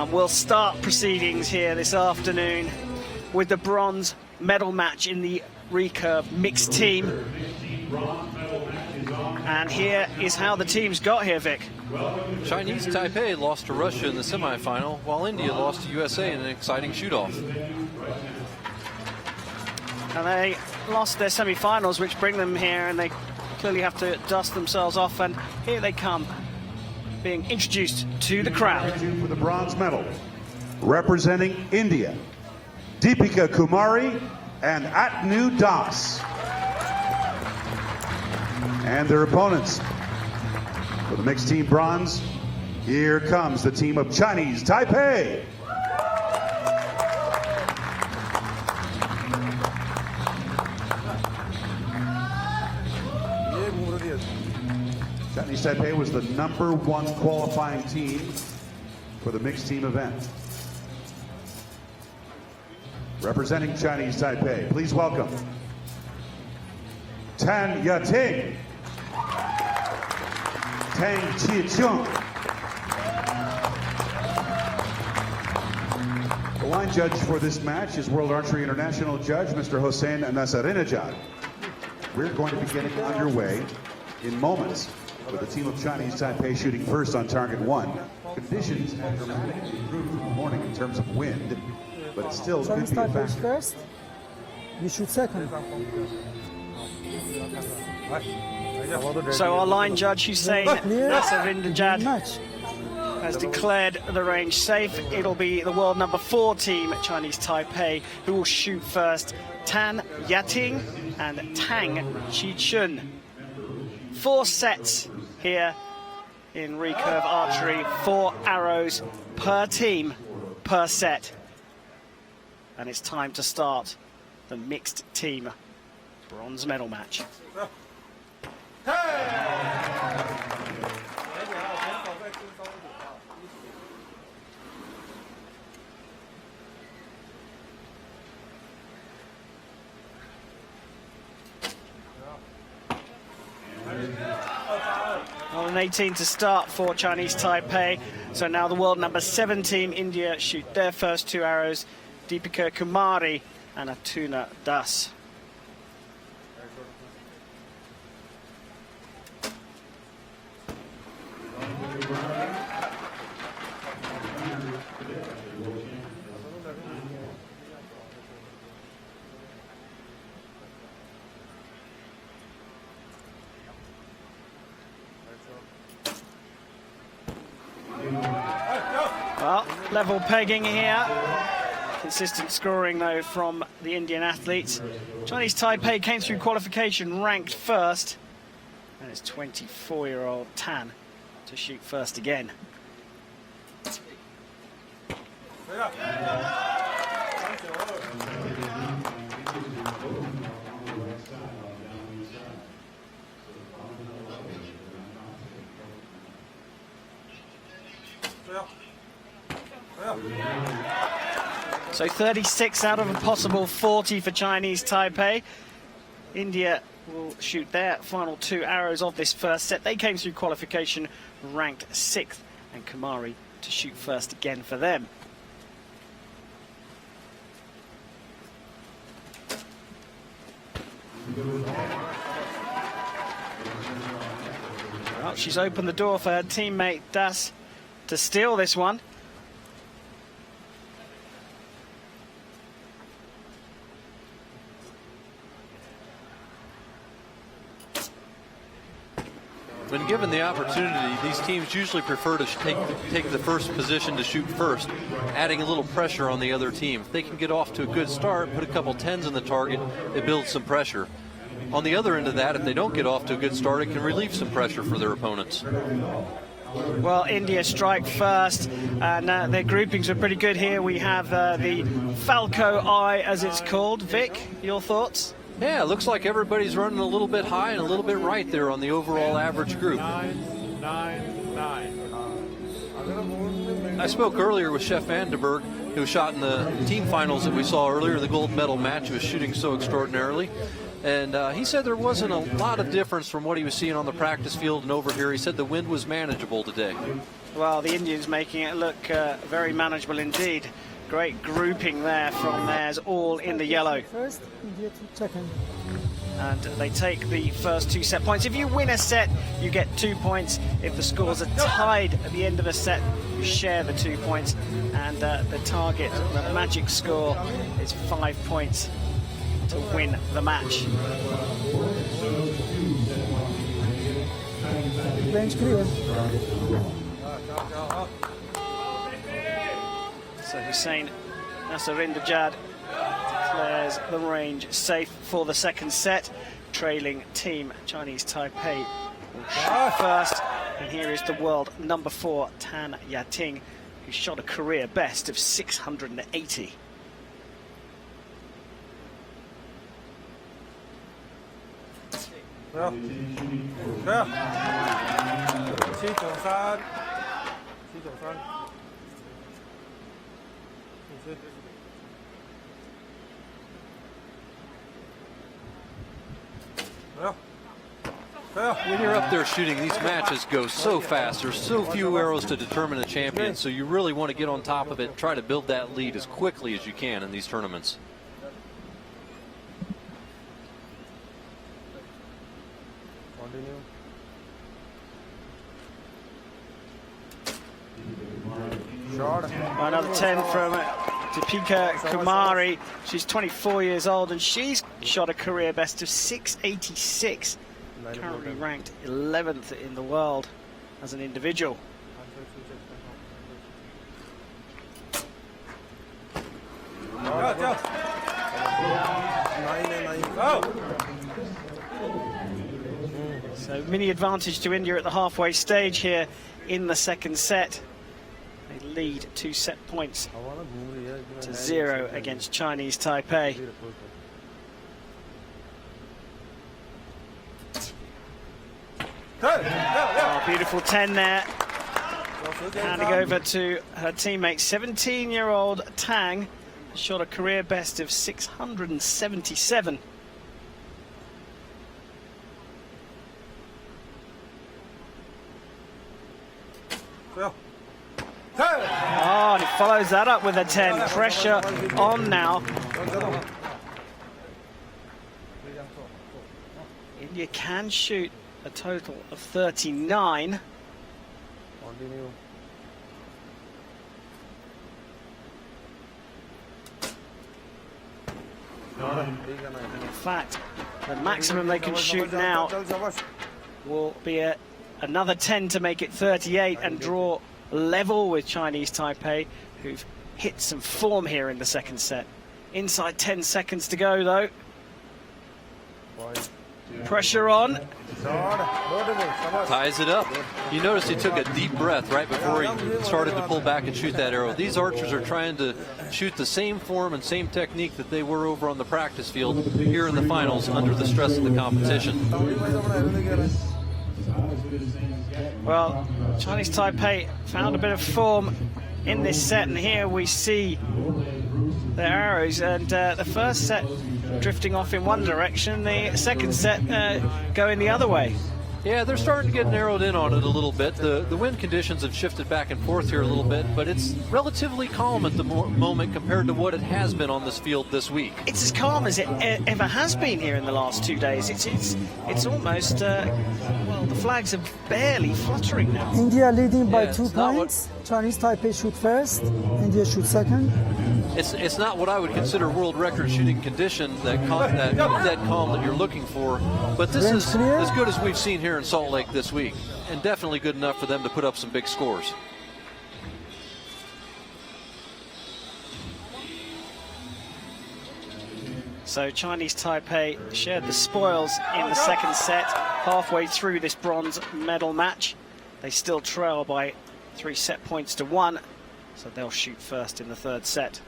And we'll start proceedings here this afternoon with the bronze medal match in the Recurve Mixed team. And here is how the teams got here, Vic. Chinese Taipei lost to Russia in the semifinal, while India lost to USA in an exciting shoot-off. And they lost their semi-finals, which bring them here, and they clearly have to dust themselves off. And here they come, being introduced to the crowd. For the bronze medal, representing India, Deepika Kumari and Atnu Das. And their opponents. For the mixed team bronze, here comes the team of Chinese Taipei. Chinese Taipei was the #1 qualifying team for the mixed team event. Representing Chinese Taipei, please welcome Tan Yating, Tang Chi-chung. The line judge for this match is World Archery International judge, Mr. Hossein Nasarinejad. We're going to be getting underway in moments with the team of Chinese Taipei shooting first on target 1. Conditions have dramatically improved from the morning in terms of wind, but it still could be a factor. First, you shoot second. So our line judge Hussein Nasarinejad has declared the range safe. It'll be the world #4 team, Chinese Taipei, who will shoot first. Tan Yating and Tang Chi-chun. 4 sets here in Recurve Archery, 4 arrows per team per set. And it's time to start the mixed team bronze medal match. Well, an 18 to start for Chinese Taipei. So now the world #7 team, India, shoot their first 2 arrows. Deepika Kumari and Atnu Das. Well, level pegging here. Consistent scoring, though, from the Indian athletes. Chinese Taipei came through qualification ranked first. And it's 24-year-old Tan to shoot first again. So 36 out of a possible 40 for Chinese Taipei. India will shoot their final 2 arrows of this first set. They came through qualification ranked 6th, and Kumari to shoot first again for them. Well, she's opened the door for her teammate Das to steal this one. When given the opportunity, these teams usually prefer to take the first position to shoot first, adding a little pressure on the other team. If they can get off to a good start, put a couple 10s in the target, it builds some pressure. On the other end of that, if they don't get off to a good start, it can relieve some pressure for their opponents. Well, India strike first, and their groupings are pretty good here. We have the Falco Eye, as it's called. Vic, your thoughts? Yeah, it looks like everybody's running a little bit high and a little bit right there on the overall average group. 9, 9, 9. I spoke earlier with Chef Vandenberg, who shot in the team finals that we saw earlier, the gold medal match. He was shooting so extraordinarily. And he said there wasn't a lot of difference from what he was seeing on the practice field and over here. He said the wind was manageable today. Well, the Indians making it look very manageable indeed. Great grouping there from theirs, all in the yellow. First, India second. And they take the first 2 set points. If you win a set, you get 2 points. If the scores are tied at the end of a set, you share the 2 points. And the target, the magic score, is 5 points to win the match. Range clear. So Hussein Nasarindajad declares the range safe for the second set. Trailing team Chinese Taipei will shoot first. And here is the world number 4, Tan Yating, who shot a career best of 680. When you're up there shooting, these matches go so fast. There's so few arrows to determine a champion, so you really want to get on top of it, try to build that lead as quickly as you can in these tournaments. Another 10 from Deepika Kumari. She's 24 years old and she's shot a career best of 686. Currently ranked 11th in the world as an individual. So mini advantage to India at the halfway stage here in the second set. They lead 2 set points to 0 against Chinese Taipei. Oh, beautiful 10 there. Handing over to her teammate, 17-year-old Tang, shot a career best of 677. Oh, and he follows that up with a 10. Pressure on now. India can shoot a total of 39. In fact, the maximum they can shoot now will be another 10 to make it 38 and draw level with Chinese Taipei, who've hit some form here in the second set. Inside 10 seconds to go, though. Pressure on. Ties it up. You notice he took a deep breath right before he started to pull back and shoot that arrow. These archers are trying to shoot the same form and same technique that they were over on the practice field here in the finals under the stress of the competition. Well, Chinese Taipei found a bit of form in this set, and here we see their arrows, and the first set drifting off in one direction, the second set going the other way. Yeah, they're starting to get narrowed in on it a little bit. The wind conditions have shifted back and forth here a little bit, but it's relatively calm at the moment compared to what it has been on this field this week. It's as calm as it ever has been here in the last 2 days. It's almost, well, the flags are barely fluttering now. India leading by Yeah, 2 it's not points. Chinese Taipei shoot first, India shoot second. It's not what I would consider world record shooting condition, that dead calm that you're looking for, but this is as good as we've seen here in Salt Lake this week, and definitely good enough for them to put up some big scores. So Chinese Taipei shared the spoils in the second set. Halfway through this bronze medal match, they still trail by 3 set points to 1, so they'll shoot first in the third set.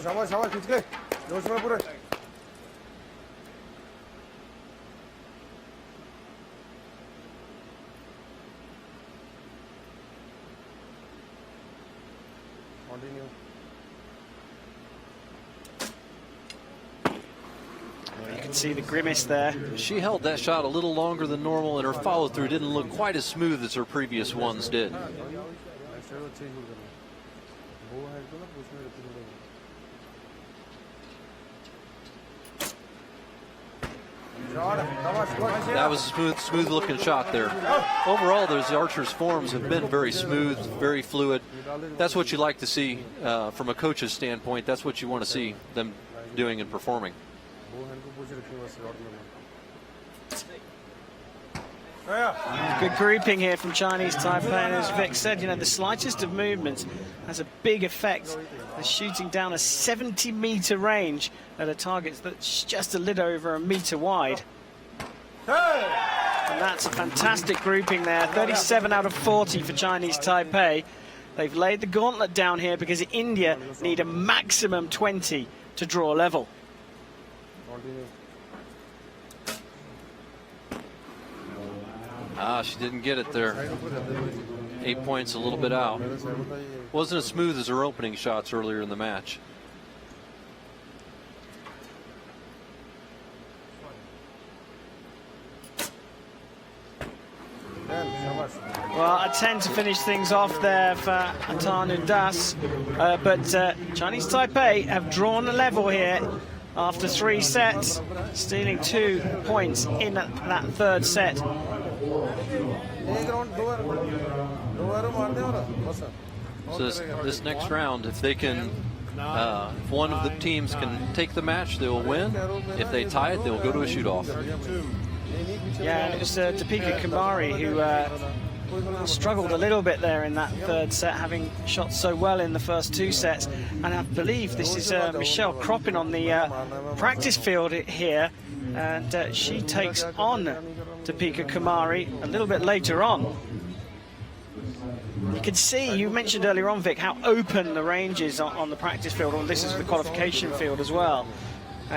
शाबाश शाबाश खींच के जोश में पूरे continue You can see the grimace there. She held that shot a little longer than normal, and her follow-through didn't look quite as smooth as her previous ones did. That was a smooth-looking shot there. Overall, those archers' forms have been very smooth, very fluid. That's what you like to see from a coach's standpoint. That's what you want to see them doing and performing. Good grouping here from Chinese Taipei, and as Vic said, you know, the slightest of movements has a big effect. They're shooting down a 70-meter range at a target that's just a little over a meter wide. And that's a fantastic grouping there. 37 out of 40 for Chinese Taipei. They've laid the gauntlet down here because India need a maximum 20 to draw level. She didn't get it there. 8 points, a little bit out. Wasn't as smooth as her opening shots earlier in the match. Well, a 10 to finish things off there for Atanu Das, but Chinese Taipei have drawn a level here after 3 sets, stealing 2 points in that third set. So this next round, if they can, if one of the teams can take the match, they will win. If they tie it, they will go to a shoot-off. Yeah, and it was Deepika Kumari who struggled a little bit there in that third set, having shot so well in the first 2 sets. And I believe this is Michelle Croppin on the practice field here, and she takes on Deepika Kumari a little bit later on. You can see, you mentioned earlier on, Vic, how open the range is on the practice field, or this is the qualification field as well,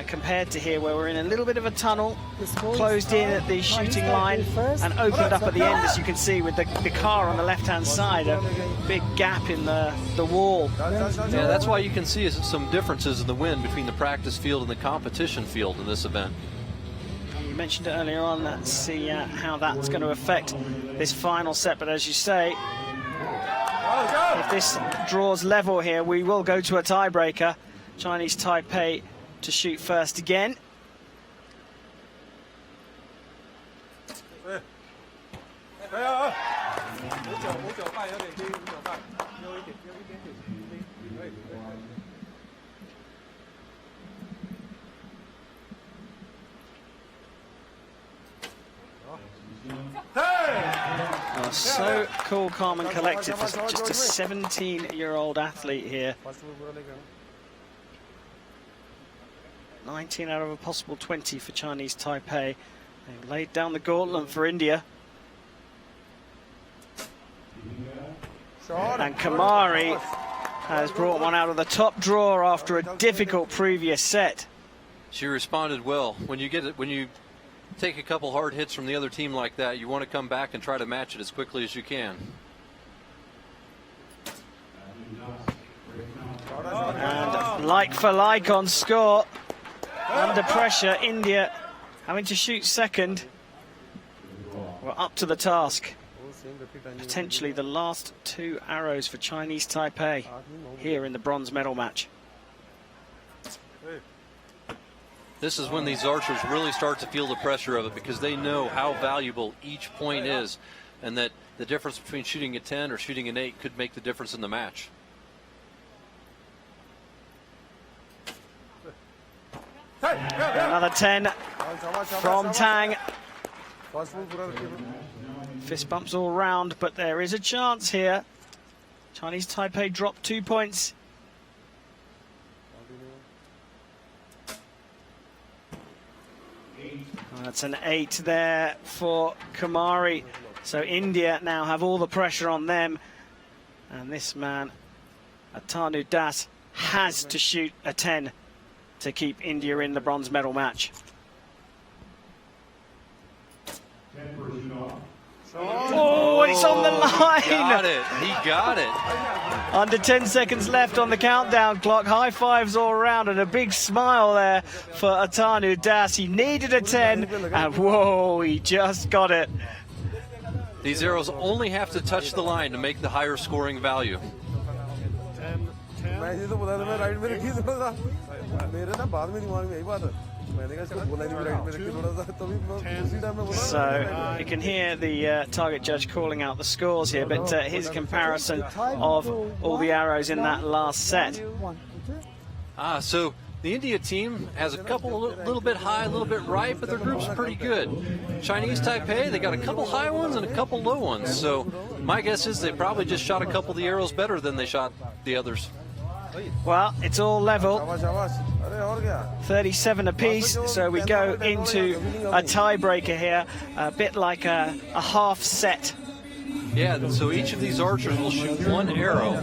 compared to here where we're in a little bit of a tunnel, closed in at the shooting line and opened up at the end, as you can see with the car on the left-hand side, a big gap in the wall. Yeah, that's why you can see some differences in the wind between the practice field and the competition field in this event. You mentioned it earlier on, let's see how that's going to affect this final set, but as you say, if this draws level here, we will go to a tiebreaker. Chinese Taipei to shoot first again. Oh, so cool, calm and collected for just a 17-year-old athlete here. 19 out of a possible 20 for Chinese Taipei. They've laid down the gauntlet for India. And Kumari has brought one out of the top drawer after a difficult previous set. She responded well. When you take a couple hard hits from the other team like that, you want to come back and try to match it as quickly as you can. And like for like on score. Under pressure, India having to shoot second. We're up to the task. Potentially the last 2 arrows for Chinese Taipei here in the bronze medal match. This is when these archers really start to feel the pressure of it, because they know how valuable each point is, and that the difference between shooting a 10 or shooting an 8 could make the difference in the match. Another 10 from Tang. Fist bumps all round, but there is a chance here. Chinese Taipei dropped 2 points. That's an 8 there for Kumari. So India now have all the pressure on them. And this man, Atanu Das, has to shoot a 10 to keep India in the bronze medal match. Oh, it's on the line. He got it. He got it. Under 10 seconds left on the countdown clock. High fives all around and a big smile there for Atanu Das. He needed a 10 and whoa, he just got it. These arrows only have to touch the line to make the higher scoring value. 10, 10. मैं ये तो बता दे मैं right में रखी थोड़ा सा मेरे ना बाद में दिमाग में यही बात है मैंने कहा इसको बोला नहीं राइट में रखी थोड़ा सा तभी उसी टाइम में बोला So you can hear the target judge calling out the scores here, but here's a comparison of all the arrows in that last set. So the India team has a couple a little bit high, a little bit right, but their group's pretty good. Chinese Taipei, they got a couple high ones and a couple low ones. So my guess is they probably just shot a couple of the arrows better than they shot the others. Well, it's all level, शाबाश शाबाश अरे और क्या 37 apiece, so we go into a tiebreaker here, a bit like a half set. Yeah, so each of these archers will shoot one arrow,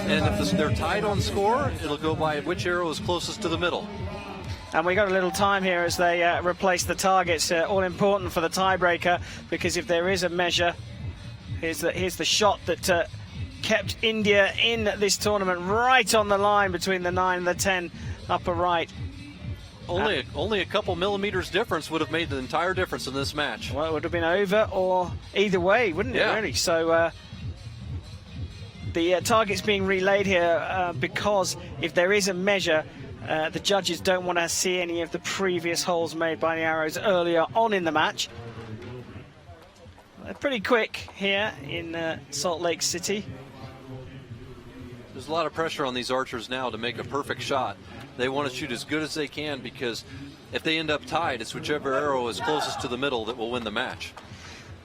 and if they're tied on score, it'll go by which arrow is closest to the middle. And we got a little time here as they replace the targets, all important for the tiebreaker, because if there is a measure, here's the shot that kept India in this tournament, right on the line between the 9 and the 10 upper right. Only a couple millimeters difference would have made the entire difference in this match. Well, it would have been over or either way, wouldn't it, Yeah. really? So the target's being relayed here because if there is a measure, the judges don't want to see any of the previous holes made by the arrows earlier on in the match. They're pretty quick here in Salt Lake City. There's a lot of pressure on these archers now to make a perfect shot. They want to shoot as good as they can because if they end up tied, it's whichever arrow is closest to the middle that will win the match.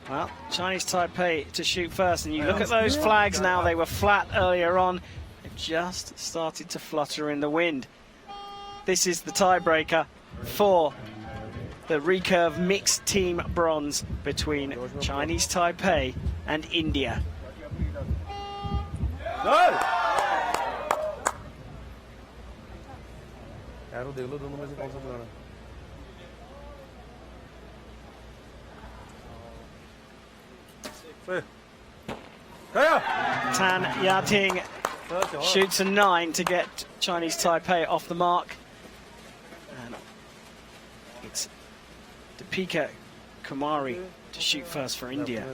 Well, Chinese Taipei to shoot first, and you look at those flags now, they were flat earlier on. They've just started to flutter in the wind. This is the tiebreaker for the Recurve Mixed Team Bronze between Chinese Taipei and India. Arrow देख लो दोनों में से कौन सा पुराना Tan Yating shoots a 9 to get Chinese Taipei off the mark. And it's Deepika Kumari to shoot first for India.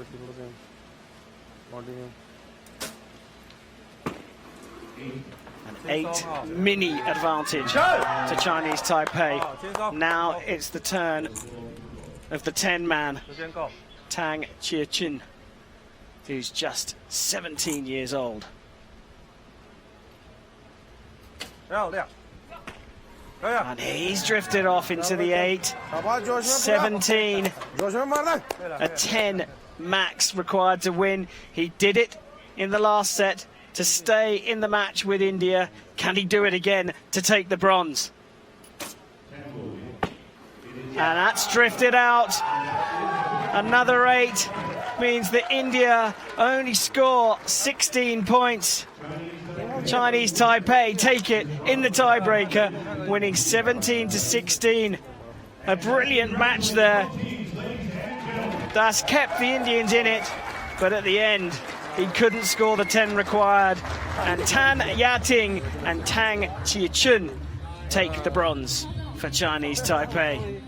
An 8 mini advantage to Chinese Taipei. Now it's the turn of the 10-man, Tang Chia-chin, who's just 17 years old. And he's drifted off into the 8. 17, a 10 max required to win. He did it in the last set to stay in the match with India. Can he do it again to take the bronze? And that's drifted out. Another 8 means that India only score 16 points. Chinese Taipei take it in the tiebreaker, winning 17-16. A brilliant match there. Das kept the Indians in it, but at the end, he couldn't score the 10 required. And Tan Yating and Tang Chia-chun take the bronze for Chinese Taipei.